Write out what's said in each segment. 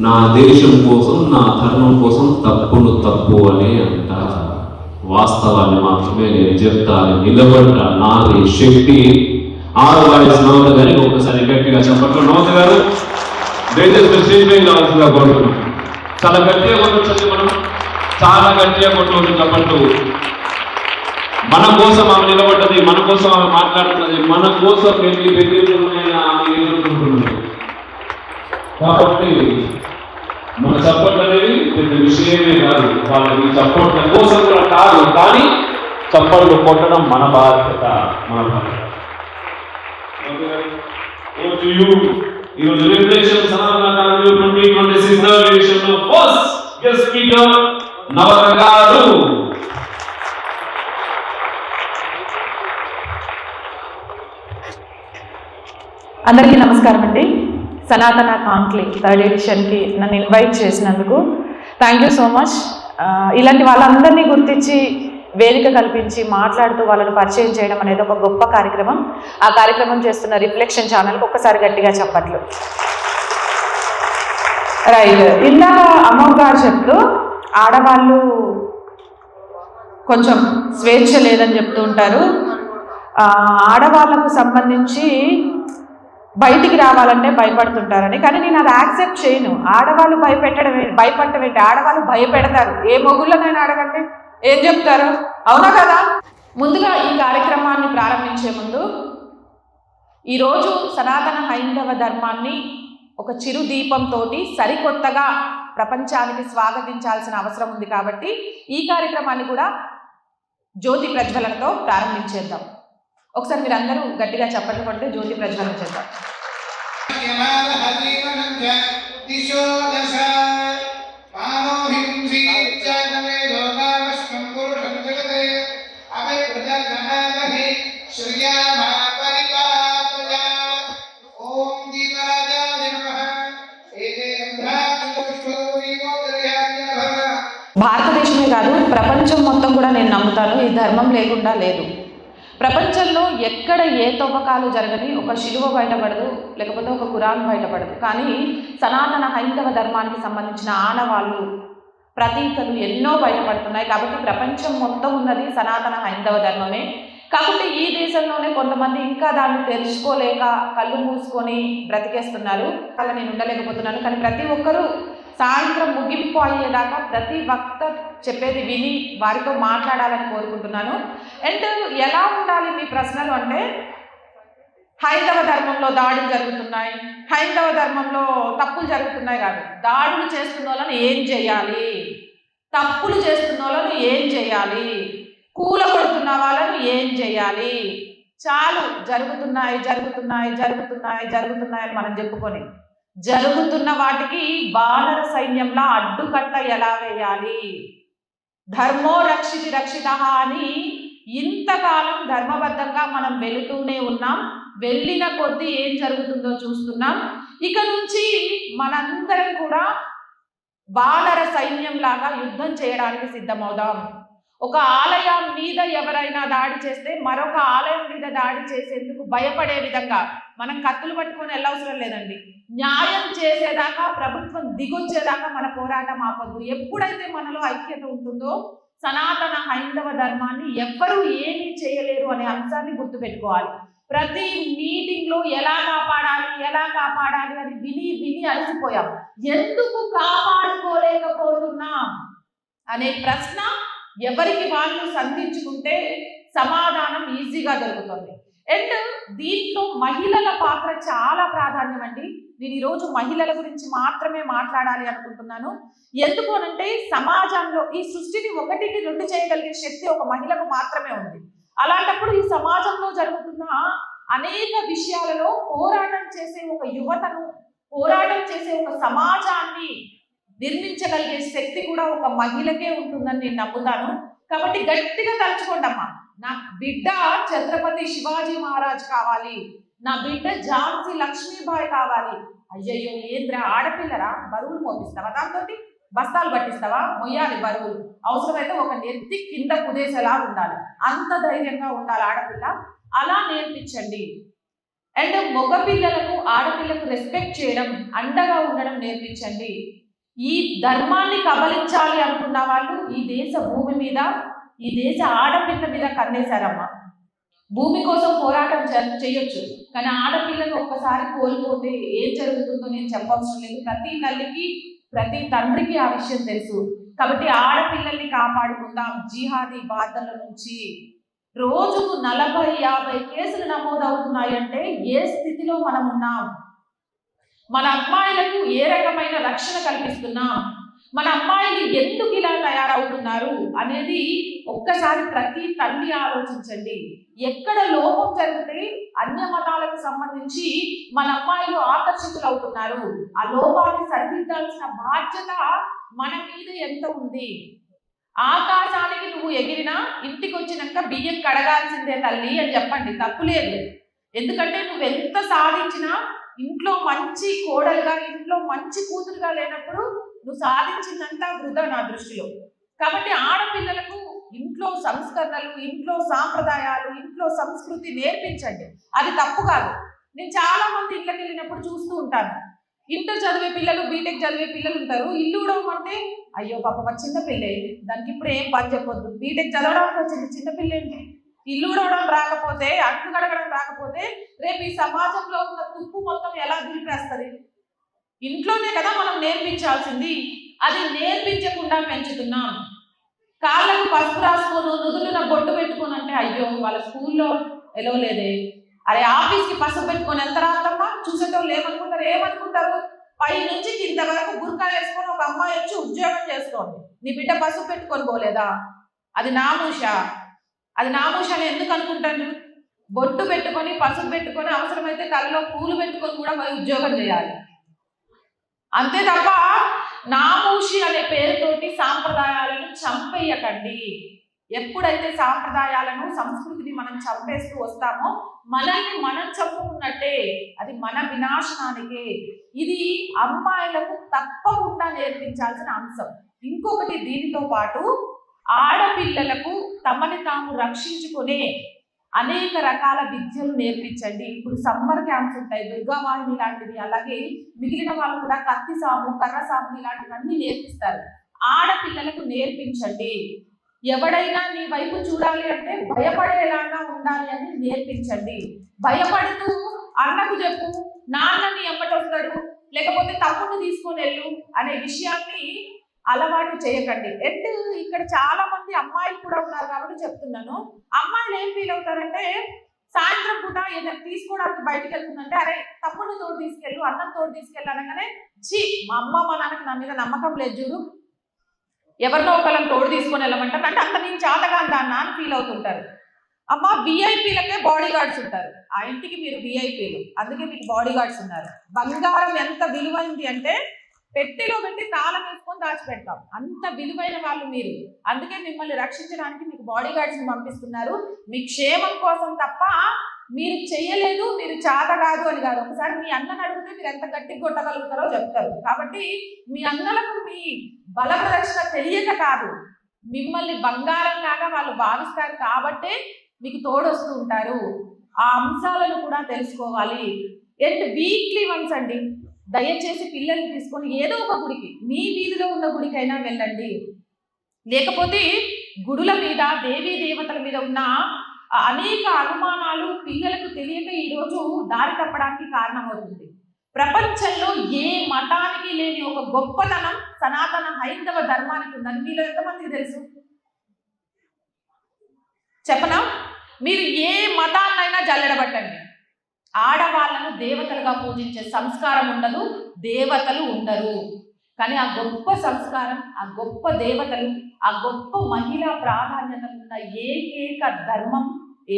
నా దేశం కోసం, నా ధర్మం కోసం తప్పును తప్పు అని అంట. వాస్తవాన్ని మాత్రమే నేను చెప్తాను. నిలబడ్డా నాది శక్తి. ఆరు వాయిస్ నవత గారి ఒకసారి గట్టిగా చెప్పట్లు. నవత గారు దయచేసి స్టేజ్ పైకి రావాల్సిందిగా కోరుతున్నాం. చాలా గట్టిగా కొట్టొచ్చు, మనం చాలా గట్టిగా కొట్టవచ్చు చెప్పట్లు. మన కోసం ఆమె నిలబడ్డది, మన కోసం ఆమె మాట్లాడుతున్నది, మన కోసం వెళ్ళి బెదిరింపులైన ఆమె ఎదుర్కొంటున్నది. కాబట్టి మన సపోర్ట్ అనేది పెద్ద విషయమే కాదు, వాళ్ళకి సపోర్ట్ల కోసం కూడా కాదు, కానీ చప్పట్లు కొట్టడం మన బాధ్యత, మన బాధ్యత. ఈరోజు రిఫ్లెక్షన్ సనాతన 2026 ఎడిషన్ ఫస్ట్ గెస్ట్ స్పీకర్ నవత గారు. అందరికీ నమస్కారం అండి. సనాతన కాంక్లేవ్ 3rd ఎడిషన్కి నన్ను ఇన్వైట్ చేసినందుకు థ్యాంక్ యూ సో మచ్. ఇలాంటి వాళ్ళందరినీ గుర్తించి వేదిక కల్పించి మాట్లాడుతూ వాళ్ళని పరిచయం చేయడం అనేది ఒక గొప్ప కార్యక్రమం. ఆ కార్యక్రమం చేస్తున్న రిఫ్లెక్షన్ ఛానల్కి ఒక్కసారి గట్టిగా చెప్పట్లు. రైట్, ఇందాక అమ్మమ్మ గారు చెప్తూ ఆడవాళ్ళు కొంచెం స్వేచ్ఛ లేదని చెప్తూ ఉంటారు. ఆడవాళ్ళకు సంబంధించి బయటికి రావాలంటే భయపడుతుంటారని, కానీ నేను అది యాక్సెప్ట్ చేయను. ఆడవాళ్ళు భయపడటం ఏంటి? ఆడవాళ్ళు భయపెడతారు. ఏ మొగుళ్ళనైనా అడగండి, ఏం చెప్తారు? అవునా కదా? ముందుగా ఈ కార్యక్రమాన్ని ప్రారంభించే ముందు ఈరోజు సనాతన హైందవ ధర్మాన్ని ఒక చిరు దీపంతో సరికొత్తగా ప్రపంచానికి స్వాగతించాల్సిన అవసరం ఉంది. కాబట్టి ఈ కార్యక్రమాన్ని కూడా జ్యోతి ప్రజ్వలనతో ప్రారంభించేద్దాం. ఒకసారి మీరు అందరూ గట్టిగా చెప్పండి కొడితే జ్యోతి ప్రజ్వలన చేద్దాం. భారతదేశమే కాదు, ప్రపంచం మొత్తం కూడా నేను నమ్ముతాను ఈ ధర్మం లేకుండా లేదు. ప్రపంచంలో ఎక్కడ ఏ తవ్వకాలు జరగని ఒక శిలువ బయటపడదు, లేకపోతే ఒక ఖురాన్ బయటపడదు. కానీ సనాతన హైందవ ధర్మానికి సంబంధించిన ఆనవాళ్ళు, ప్రతీకలు ఎన్నో బయటపడుతున్నాయి. కాబట్టి ప్రపంచం మొత్తం ఉన్నది సనాతన హైందవ ధర్మమే. కాబట్టి ఈ దేశంలోనే కొంతమంది ఇంకా దాన్ని తెలుసుకోలేక కళ్ళు మూసుకొని బ్రతికేస్తున్నారు. అలా నేను ఉండలేకపోతున్నాను. కానీ ప్రతి ఒక్కరూ సాయంత్రం ముగింపు అయ్యేదాకా ప్రతి వక్త చెప్పేది విని వారితో మాట్లాడాలని కోరుకుంటున్నాను. అండ్ ఎలా ఉండాలి మీ ప్రశ్నలు అంటే, హైందవ ధర్మంలో దాడులు జరుగుతున్నాయి, హైందవ ధర్మంలో తప్పులు జరుగుతున్నాయి కాదు, దాడులు చేస్తున్న వాళ్ళని ఏం చేయాలి, తప్పులు చేస్తున్న వాళ్ళను ఏం చేయాలి, కూల కొడుతున్న వాళ్ళను ఏం చేయాలి. చాలు జరుగుతున్నాయి జరుగుతున్నాయి జరుగుతున్నాయి జరుగుతున్నాయి అని మనం చెప్పుకొని జరుగుతున్న వాటికి వానర సైన్యంలా అడ్డుకట్ట ఎలా వేయాలి. ధర్మో రక్షితి రక్షిత అని ఇంతకాలం ధర్మబద్ధంగా మనం వెళుతూనే ఉన్నాం. వెళ్ళిన కొద్దీ ఏం జరుగుతుందో చూస్తున్నాం. ఇక నుంచి మనందరం కూడా వానర సైన్యంలాగా యుద్ధం చేయడానికి సిద్ధమవుదాం. ఒక ఆలయం మీద ఎవరైనా దాడి చేస్తే మరొక ఆలయం మీద దాడి చేసేందుకు భయపడే విధంగా మనం కత్తులు పట్టుకొని వెళ్ళవసరం లేదండి. న్యాయం చేసేదాకా, ప్రభుత్వం దిగొచ్చేదాకా మన పోరాటం ఆపద్దు. ఎప్పుడైతే మనలో ఐక్యత ఉంటుందో సనాతన హైందవ ధర్మాన్ని ఎవ్వరూ ఏమీ చేయలేరు అనే అంశాన్ని గుర్తుపెట్టుకోవాలి. ప్రతి మీటింగ్లో ఎలా కాపాడాలి అని విని అలసిపోయాం. ఎందుకు కాపాడుకోలేకపోతున్నాం అనే ప్రశ్న ఎవరికి వాళ్ళు సంధించుకుంటే సమాధానం ఈజీగా దొరుకుతుంది. అండ్ దీంట్లో మహిళల పాత్ర చాలా ప్రాధాన్యం అండి. నేను ఈరోజు మహిళల గురించి మాత్రమే మాట్లాడాలి అనుకుంటున్నాను. ఎందుకు అనంటే, సమాజంలో ఈ సృష్టిని 1కి 2 చేయగలిగే శక్తి ఒక మహిళకు మాత్రమే ఉంది. అలాంటప్పుడు ఈ సమాజంలో జరుగుతున్న అనేక విషయాలలో పోరాటం చేసే ఒక యువతను, పోరాటం చేసే ఒక సమాజాన్ని నిర్మించగలిగే శక్తి కూడా ఒక మహిళకే ఉంటుందని నేను నమ్ముతాను. కాబట్టి గట్టిగా తలుచుకోండి అమ్మా, నా బిడ్డ ఛత్రపతి శివాజీ మహారాజ్ కావాలి, నా బిడ్డ ఝాన్సీ లక్ష్మీబాయి కావాలి. అయ్యయ్యో ఏంద్రా ఆడపిల్లరా, బరువులు మోపిస్తావా దాంతో? బస్తాలు పట్టిస్తావా? మొయ్యాలి బరువులు. అవసరమైతే ఒక నెత్తి కింద కుదేసేలా ఉండాలి. అంత ధైర్యంగా ఉండాలి ఆడపిల్ల. అలా నేర్పించండి. అండ్ మగపిల్లలకు ఆడపిల్లకు రెస్పెక్ట్ చేయడం, అండగా ఉండడం నేర్పించండి. ఈ ధర్మాన్ని కబలించాలి అనుకున్న వాళ్ళు ఈ దేశ భూమి మీద, ఈ దేశ ఆడపిల్ల మీద కన్నేశారమ్మా. భూమి కోసం పోరాటం చేయొచ్చు, కానీ ఆడపిల్లను ఒక్కసారి కోల్పోతే ఏం జరుగుతుందో నేను చెప్పవసరం లేదు. ప్రతి తల్లికి, ప్రతి తండ్రికి ఆ విషయం తెలుసు. కాబట్టి ఆడపిల్లల్ని కాపాడుకుందాం జిహాదీ బాధల నుంచి. రోజుకు 40-50 కేసులు నమోదవుతున్నాయంటే ఏ స్థితిలో మనం ఉన్నాం? మన అమ్మాయిలకు ఏ రకమైన రక్షణ కల్పిస్తున్నాం? మన అమ్మాయిలు ఎందుకు ఇలా తయారవుతున్నారు అనేది ఒక్కసారి ప్రతి తల్లి ఆలోచించండి. ఎక్కడ లోపం జరిగితే అన్య మతాలకు సంబంధించి మన అమ్మాయిలు ఆకర్షితులు అవుతున్నారు. ఆ లోపాన్ని సరిదిద్దాల్సిన బాధ్యత మన మీద ఎంత ఉంది? ఆకాశానికి నువ్వు ఎగిరినా ఇంటికి వచ్చినాక బియ్యం కడగాల్సిందే తల్లి అని చెప్పండి, తప్పు లేదు. ఎందుకంటే నువ్వు ఎంత సాధించినా ఇంట్లో మంచి కోడలుగా, ఇంట్లో మంచి కూతురుగా లేనప్పుడు నువ్వు సాధించిందంతా వృధా నా దృష్టిలో. కాబట్టి ఆడపిల్లలకు ఇంట్లో సంస్కరణలు, ఇంట్లో సాంప్రదాయాలు, ఇంట్లో సంస్కృతి నేర్పించండి. అది తప్పు కాదు. నేను చాలా మంది ఇళ్ళకి వెళ్ళినప్పుడు చూస్తూ ఉంటాను. ఇంటర్ చదివే పిల్లలు, బీటెక్ చదివే పిల్లలు ఉంటారు. ఇల్లు ఉడవమంటే అయ్యో పాప మా చిన్నపిల్లే, దానికి ఇప్పుడు ఏం పని చెప్పొద్దు. బీటెక్ చదవడానికి వచ్చింది చిన్నపిల్ల ఏంటి? ఇల్లు ఉడవడం రాకపోతే, అట్లు కడగడం రాకపోతే రేపు ఈ సమాజంలో ఉన్న తుప్పు మొత్తం ఎలా దులిపేస్తుంది? ఇంట్లోనే కదా మనం నేర్పించాల్సింది. అది నేర్పించకుండా పెంచుతున్నాం. కాళ్ళకు పసుపు రాసుకోను, నుదులున బొట్టు పెట్టుకోను అంటే అయ్యో వాళ్ళ స్కూల్లో ఎలవలేదే. అరే ఆఫీస్కి పసుపు పెట్టుకొని ఎంత రాద్దమ్మా? చూసేటోళ్ళు ఏమనుకుంటారు? ఏమనుకుంటారు? పై నుంచి కింద వరకు బుర్కా వేసుకొని ఒక అమ్మాయి వచ్చి ఉద్యోగం చేసుకోండి. నీ బిడ్డ పసుపు పెట్టుకొని పోలేదా? అది నామూష. అది నామూష అని ఎందుకు అనుకుంటాను? బొట్టు పెట్టుకొని, పసుపు పెట్టుకొని, అవసరమైతే తలలో పూలు పెట్టుకొని కూడా మరి ఉద్యోగం చేయాలి. అంతే తప్ప నామూషి అనే పేరుతోటి సాంప్రదాయాలను చంపేయకండి. ఎప్పుడైతే సాంప్రదాయాలను, సంస్కృతిని మనం చంపేస్తూ వస్తామో మనల్ని మనం చంపుకున్నట్టే. అది మన వినాశనానికే. ఇది అమ్మాయిలకు తప్పకుండా నేర్పించాల్సిన అంశం. ఇంకొకటి, దీనితో పాటు ఆడపిల్లలకు తమని తాము రక్షించుకునే అనేక రకాల విద్యలు నేర్పించండి. ఇప్పుడు సమ్మర్ క్యాంప్స్ ఉంటాయి, దుర్గావాహిని లాంటివి. అలాగే మిగిలిన వాళ్ళు కూడా కత్తి సాము, కర్ర సాము ఇలాంటివన్నీ నేర్పిస్తారు. ఆడపిల్లలకు నేర్పించండి. ఎవడైనా నీ వైపు చూడాలి అంటే భయపడేలాగా ఉండాలి అని నేర్పించండి. భయపడుతూ అన్నకు చెప్పు, నాన్న నీ ఎమ్మటొస్తాడు, లేకపోతే తమ్ముడిని తీసుకొని వెళ్ళు అనే విషయాన్ని అలవాటు చేయకండి. అండ్ ఇక్కడ చాలా మంది అమ్మాయిలు కూడా ఉన్నారు కాబట్టి చెప్తున్నాను. అమ్మాయిలు ఏం ఫీల్ అవుతారంటే, సాయంత్రం పూట ఏదైనా తీసుకోవడానికి బయటకు వెళ్తుందంటే అరే తమ్ముడిని తోడు తీసుకెళ్ళు, అన్నం తోడు తీసుకెళ్ళు అనగానే ఛీ మా అమ్మ మా నాన్నకి నా మీద నమ్మకం లేదు చూడు, ఎవరినో ఒకళ్ళని తోడు తీసుకొని వెళ్ళమంటారు అంటే అంత నేను చేతగాని దాన్ని అని ఫీల్ అవుతుంటారు. అమ్మ విఐపీలకే బాడీ గార్డ్స్ ఉంటారు. ఆ ఇంటికి మీరు విఐపీలు, అందుకే మీకు బాడీ గార్డ్స్ ఉన్నారు. బంగారం ఎంత విలువైంది అంటే పెట్టెలో పెట్టి తాళం వేసుకొని దాచిపెడతాం, అంత విలువైన వాళ్ళు మీరు. అందుకే మిమ్మల్ని రక్షించడానికి మీకు బాడీ గార్డ్స్ని పంపిస్తున్నారు, మీ క్షేమం కోసం తప్ప మీరు చేయలేదు, మీరు చేత కాదు అని కాదు. ఒకసారి మీ అన్నని అడిగితే మీరు ఎంత గట్టిగా కొట్టగలుగుతారో చెప్తారు. కాబట్టి మీ అన్నలకు మీ బల ప్రదర్శన తెలియక కాదు, మిమ్మల్ని బంగారం లాగా వాళ్ళు భావిస్తారు కాబట్టే మీకు తోడొస్తూ ఉంటారు. ఆ అంశాలను కూడా తెలుసుకోవాలి. అండ్ వీక్లీ వన్స్ అండి, దయచేసి పిల్లల్ని తీసుకొని ఏదో ఒక గుడికి, మీ వీధిలో ఉన్న గుడికైనా వెళ్ళండి. లేకపోతే గుడుల మీద, దేవీ దేవతల మీద ఉన్న అనేక అనుమానాలు పిల్లలకు తెలియక ఈరోజు దారి తప్పడానికి కారణమవుతుంది. ప్రపంచంలో ఏ మతానికి లేని ఒక గొప్పతనం సనాతన హైందవ ధర్మానికి ఉందని మీలో ఎంతమందికి తెలుసు? చెప్పనా? మీరు ఏ మతాన్నైనా జల్లెడబట్టండి, ఆడవాళ్లను దేవతలుగా పూజించే సంస్కారం ఉండదు, దేవతలు ఉండరు. కానీ ఆ గొప్ప సంస్కారం, ఆ గొప్ప దేవతలు, ఆ గొప్ప మహిళా ప్రాధాన్యత ఉన్న ఏకైక ధర్మం,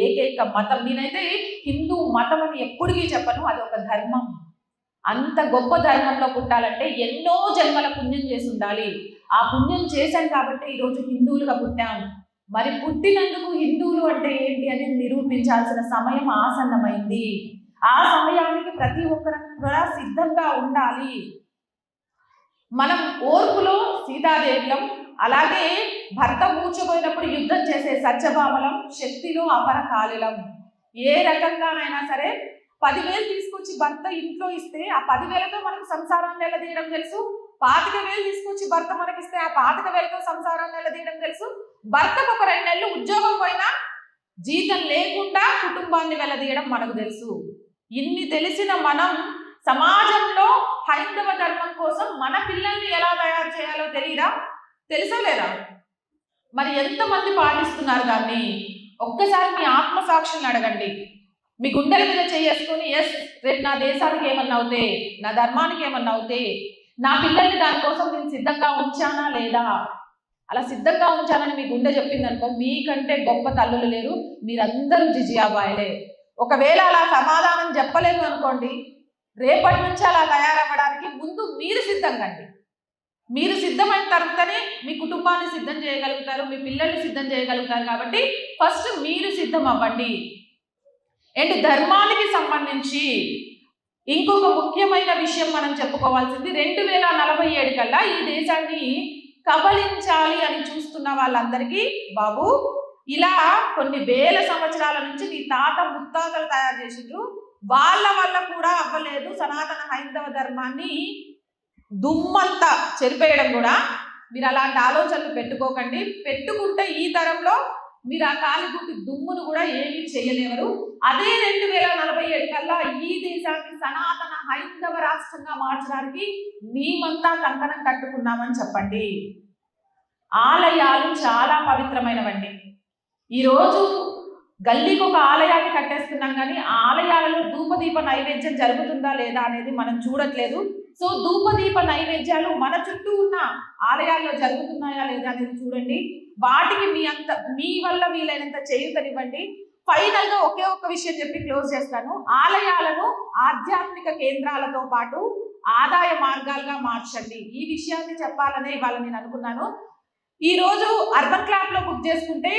ఏకైక మతం, నేనైతే హిందూ మతం అని ఎప్పటికీ చెప్పను, అది ఒక ధర్మం. అంత గొప్ప ధర్మంలో పుట్టాలంటే ఎన్నో జన్మల పుణ్యం చేసి ఉండాలి. ఆ పుణ్యం చేశాం కాబట్టి ఈరోజు హిందువులుగా పుట్టాం. మరి పుట్టినందుకు హిందువులు అంటే ఏంటి అని నిరూపించాల్సిన సమయం ఆసన్నమైంది. ఆ సమయానికి ప్రతి ఒక్కరు కూడా సిద్ధంగా ఉండాలి. మనం ఓర్పులో సీతాదేవులం, అలాగే భర్త మూర్చపోయినప్పుడు యుద్ధం చేసే సత్యభామలం, శక్తిలో అపర కాలిలం. ఏ రకంగానైనా సరే 10,000 తీసుకొచ్చి భర్త ఇంట్లో ఇస్తే ఆ 10,000తో మనకు సంసారాన్ని నిలదీయడం తెలుసు. 25,000 తీసుకొచ్చి భర్త మనకిస్తే ఆ 25,000తో సంసారాన్ని నిలదీయడం తెలుసు. భర్తకు ఒక 2 నెలలు ఉద్యోగం పోయినా జీతం లేకుండా కుటుంబాన్ని వెలదీయడం మనకు తెలుసు. ఇన్ని తెలిసిన మనం సమాజంలో హైందవ ధర్మం కోసం మన పిల్లల్ని ఎలా తయారు చేయాలో తెలియదా? తెలుసా లేదా? మరి ఎంతమంది పాటిస్తున్నారు దాన్ని? ఒక్కసారి మీ ఆత్మసాక్షిని అడగండి. మీ గుండెల మీద చేసుకొని, ఎస్ రేపు నా దేశానికి ఏమన్నా అవుతే, నా ధర్మానికి ఏమన్నా అవుతే, నా పిల్లల్ని దానికోసం నేను సిద్ధంగా ఉంచానా లేదా? అలా సిద్ధంగా ఉంచానని మీ గుండె చెప్పింది అనుకో, మీకంటే గొప్ప తల్లులు లేరు, మీరందరూ జిజియాబాయిలే. ఒకవేళ అలా సమాధానం చెప్పలేదు అనుకోండి, రేపటి నుంచి అలా తయారవ్వడానికి ముందు మీరు సిద్ధంగా అండి. మీరు సిద్ధమైన తర్వాతనే మీ కుటుంబాన్ని సిద్ధం చేయగలుగుతారు, మీ పిల్లల్ని సిద్ధం చేయగలుగుతారు. కాబట్టి ఫస్ట్ మీరు సిద్ధం అవ్వండి. అండ్ ధర్మానికి సంబంధించి ఇంకొక ముఖ్యమైన విషయం మనం చెప్పుకోవాల్సింది, 2047 కల్లా ఈ దేశాన్ని కబళించాలి అని చూస్తున్న వాళ్ళందరికీ, బాబు ఇలా కొన్ని వేల సంవత్సరాల నుంచి నీ తాత ముత్తాతలు తయారు చేసిండ్రు, వాళ్ళ వల్ల కూడా అవ్వలేదు సనాతన హైందవ ధర్మాన్ని దుమ్మంతా చెరిపేయడం కూడా. మీరు అలాంటి ఆలోచనలు పెట్టుకోకండి. పెట్టుకుంటే ఈ తరంలో మీరు ఆ కాలిగుట్టి దుమ్మును కూడా ఏమీ చేయలేరు. అదే 2047 కల్లా ఈ దేశాన్ని సనాతన హైందవ రాష్ట్రంగా మార్చడానికి మేమంతా కంకణం కట్టుకున్నామని చెప్పండి. ఆలయాలు చాలా పవిత్రమైనవండి. ఈరోజు గల్లీకి ఒక ఆలయాన్ని కట్టేస్తున్నాం, కానీ ఆలయాలలో ధూపదీప నైవేద్యం జరుగుతుందా లేదా అనేది మనం చూడట్లేదు. సో ధూపదీప నైవేద్యాలు మన చుట్టూ ఉన్న ఆలయాల్లో జరుగుతున్నాయా లేదా అనేది చూడండి. వాటికి మీ వల్ల వీలైనంత చేయూతనివ్వండి. ఫైనల్ గా ఒకే ఒక్క విషయం చెప్పి క్లోజ్ చేస్తాను. ఆలయాలను ఆధ్యాత్మిక కేంద్రాలతో పాటు ఆదాయ మార్గాలుగా మార్చండి. ఈ విషయాన్ని చెప్పాలనే ఇవాళ నేను అనుకున్నాను. ఈ రోజు అర్బన్ క్లాబ్ లో బుక్ చేసుకుంటే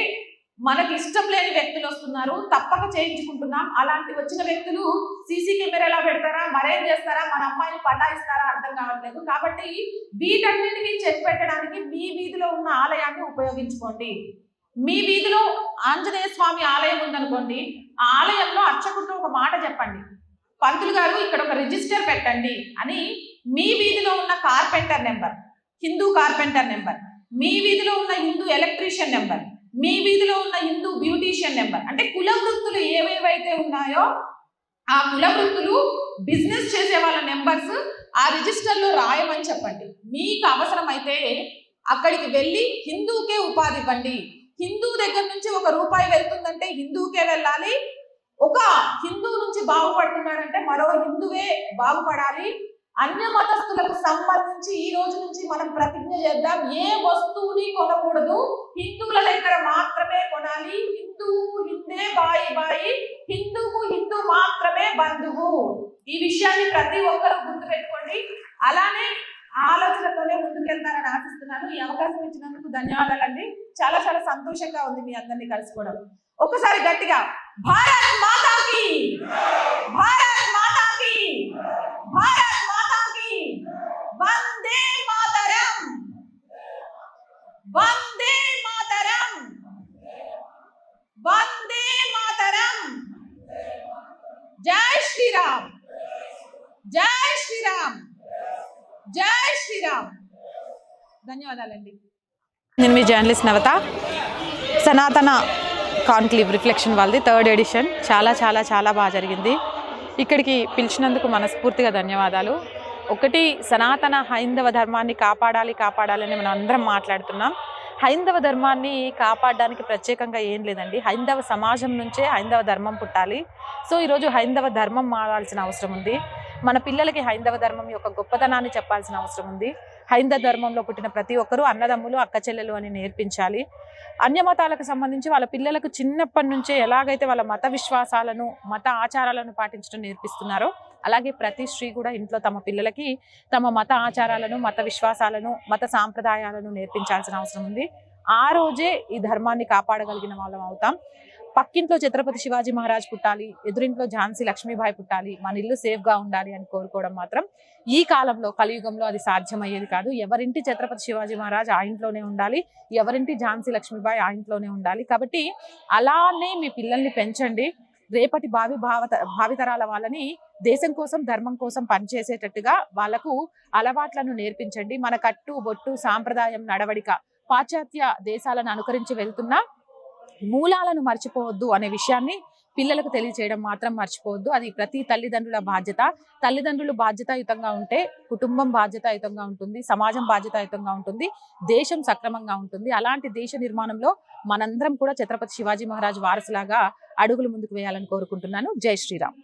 మనకి ఇష్టం లేని వ్యక్తులు వస్తున్నారు, తప్పక చేయించుకుంటున్నాం. అలాంటి వచ్చిన వ్యక్తులు సీసీ కెమెరా ఎలా పెడతారా, మరేం చేస్తారా, మన అమ్మాయిని పటాయిస్తారా అర్థం కావట్లేదు. కాబట్టి వీటన్నిటికీ చెక్ పెట్టడానికి మీ వీధిలో ఉన్న ఆలయాన్ని ఉపయోగించుకోండి. మీ వీధిలో ఆంజనేయ స్వామి ఆలయం ఉందనుకోండి, ఆ ఆలయంలో అర్చకుడితో ఒక మాట చెప్పండి, పంతులు గారు ఇక్కడ ఒక రిజిస్టర్ పెట్టండి అని. మీ వీధిలో ఉన్న carpenter number, Hindu carpenter number, మీ వీధిలో ఉన్న హిందూ ఎలక్ట్రీషియన్ నెంబర్, మీ వీధిలో ఉన్న హిందూ బ్యూటీషియన్ నెంబర్, అంటే కుల వృత్తులు ఏవేవైతే ఉన్నాయో ఆ కుల వృత్తులు బిజినెస్ చేసే వాళ్ళ నెంబర్స్ ఆ రిజిస్టర్లో రాయమని చెప్పండి. మీకు అవసరమైతే అక్కడికి వెళ్ళి హిందూకే ఉపాధి ఇవ్వండి. హిందూ దగ్గర నుంచి ₹1 వెళ్తుందంటే హిందూకే వెళ్ళాలి. ఒక హిందూ నుంచి బాగుపడుతున్నాడంటే మరో హిందువే బాగుపడాలి. అన్య మతస్థులకు సంబంధించి ఈ రోజు నుంచి మనం ప్రతిజ్ఞ చేద్దాం, ఏ వస్తువుని కొనకూడదు, హిందువుల దగ్గర మాత్రమే కొనాలి. హిందువుకు హిందే బాయి బాయి, హిందువుకు హిందూ మాత్రమే బంధువు. ఈ విషయాన్ని ప్రతి ఒక్కరూ గుర్తుపెట్టుకోండి. అలానే ఆలోచనతోనే ముందుకెళ్తారని ఆశిస్తున్నాను. ఈ అవకాశం ఇచ్చినందుకు ధన్యవాదాలండి. చాలా చాలా సంతోషంగా ఉంది మీ అందరినీ కలుసుకోవడం. ఒక్కసారి గట్టిగా భారత్ మాతాకి, భారత్ మాతాకి, భారత్ మాతాకి, వందే మాతరం, వందే మాతరం, వందే మాతరం. జై శ్రీరామ్, జై శ్రీరామ్, జై శ్రీరామ్. ధన్యవాదాలండి. నేను మీ జర్నలిస్ట్ నవత. సనాతన కాన్క్లేవ్ రిఫ్లెక్షన్ వాళ్ళది 3rd ఎడిషన్ చాలా చాలా చాలా బాగా జరిగింది. ఇక్కడికి పిలిచినందుకు మనస్ఫూర్తిగా ధన్యవాదాలు. ఒకటి, సనాతన హైందవ ధర్మాన్ని కాపాడాలని మనం అందరం మాట్లాడుతున్నాం. హైందవ ధర్మాన్ని కాపాడడానికి ప్రత్యేకంగా ఏం లేదండి. హైందవ సమాజం నుంచే హైందవ ధర్మం పుట్టాలి. సో ఈరోజు హైందవ ధర్మం మారాల్సిన అవసరం ఉంది. మన పిల్లలకి హైందవ ధర్మం యొక్క గొప్పతనాన్ని చెప్పాల్సిన అవసరం ఉంది. హైందవ ధర్మంలో పుట్టిన ప్రతి ఒక్కరూ అన్నదమ్ములు, అక్క చెల్లెలు అని నేర్పించాలి. అన్య మతాలకు సంబంధించి వాళ్ళ పిల్లలకు చిన్నప్పటి నుంచే ఎలాగైతే వాళ్ళ మత విశ్వాసాలను, మత ఆచారాలను పాటించడం నేర్పిస్తున్నారో, అలాగే ప్రతి స్త్రీ కూడా ఇంట్లో తమ పిల్లలకి తమ మత ఆచారాలను, మత విశ్వాసాలను, మత సాంప్రదాయాలను నేర్పించాల్సిన అవసరం ఉంది. ఆ రోజే ఈ ధర్మాన్ని కాపాడగలిగిన వాళ్ళం అవుతాం. పక్కింట్లో ఛత్రపతి శివాజీ మహారాజ్ పుట్టాలి, ఎదురింట్లో ఝాన్సీ లక్ష్మీబాయి పుట్టాలి, మన ఇల్లు సేఫ్ గా ఉండాలి అని కోరుకోవడం మాత్రం ఈ కాలంలో కలియుగంలో అది సాధ్యమయ్యేది కాదు. ఎవరింటి ఛత్రపతి శివాజీ మహారాజ్ ఆ ఇంట్లోనే ఉండాలి, ఎవరింటి ఝాన్సీ లక్ష్మీబాయి ఆ ఇంట్లోనే ఉండాలి. కాబట్టి అలానే మీ పిల్లల్ని పెంచండి. రేపటి భావితరాల వాళ్ళని దేశం కోసం ధర్మం కోసం పనిచేసేటట్టుగా వాళ్ళకు అలవాట్లను నేర్పించండి. మన కట్టు బొట్టు సాంప్రదాయం నడవడిక పాశ్చాత్య దేశాలను అనుకరించి వెళ్తున్నా మూలాలను మర్చిపోవద్దు అనే విషయాన్ని పిల్లలకు తెలియచేయడం మాత్రం మర్చిపోవద్దు. అది ప్రతి తల్లిదండ్రుల బాధ్యత. తల్లిదండ్రులు బాధ్యతాయుతంగా ఉంటే కుటుంబం బాధ్యతాయుతంగా ఉంటుంది, సమాజం బాధ్యతాయుతంగా ఉంటుంది, దేశం సక్రమంగా ఉంటుంది. అలాంటి దేశ నిర్మాణంలో మనందరం కూడా ఛత్రపతి శివాజీ మహారాజ్ వారసులాగా అడుగులు ముందుకు వేయాలని కోరుకుంటున్నాను. జై శ్రీరామ్.